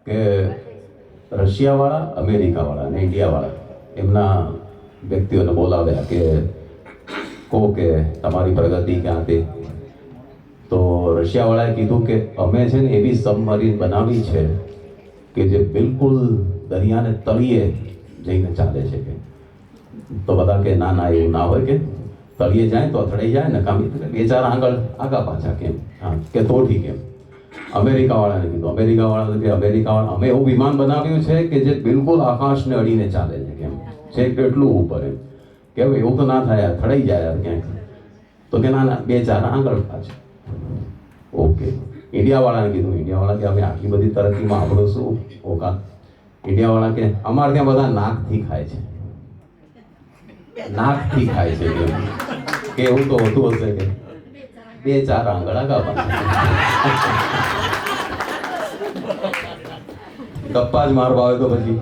કે રશિયાવાળા, અમેરિકાવાળા અને ઇન્ડિયાવાળા એમના વ્યક્તિઓને બોલાવ્યા કે કહો કે તમારી પ્રગતિ ક્યાં તે. તો રશિયાવાળાએ કીધું કે અમે છે ને એવી સબમરીન બનાવી છે કે જે બિલકુલ દરિયાને તળિયે જઈને ચાલે છે કે. તો બધા કે ના ના એવું ના હોય કે તળિયે જાય તો અથડાઈ જાય ને કામ બે ચાર આંગળ આગા પાછા કેમ. હા કે તો ઠીક એમ. અમેરિકાવાળાને કીધું, અમેરિકાવાળા અમે એવું વિમાન બનાવ્યું છે કે જે બિલકુલ આકાશને અડીને ચાલે છે કેમ, છેક એટલું ઉપર એમ. કે હવે એવું તો ના થાય, અથડાઈ જાય યાર ક્યાંક. તો કે ના ના બે ચાર આંગળ પાછા. ઓકે. ઇન્ડિયાવાળાને કીધું, ઇન્ડિયાવાળા કે અમે આટલી બધી તરક્કીમાં આપણું શું ઓકાત. ઇન્ડિયાવાળા કે અમારે ત્યાં બધા નાકથી ખાય છે, નાકથી ખાય છે કે એવું તો હોતું હશે કે બે ચાર આંગળ આગા પાછા. ગપ્પા જ મારવા આવે તો પછી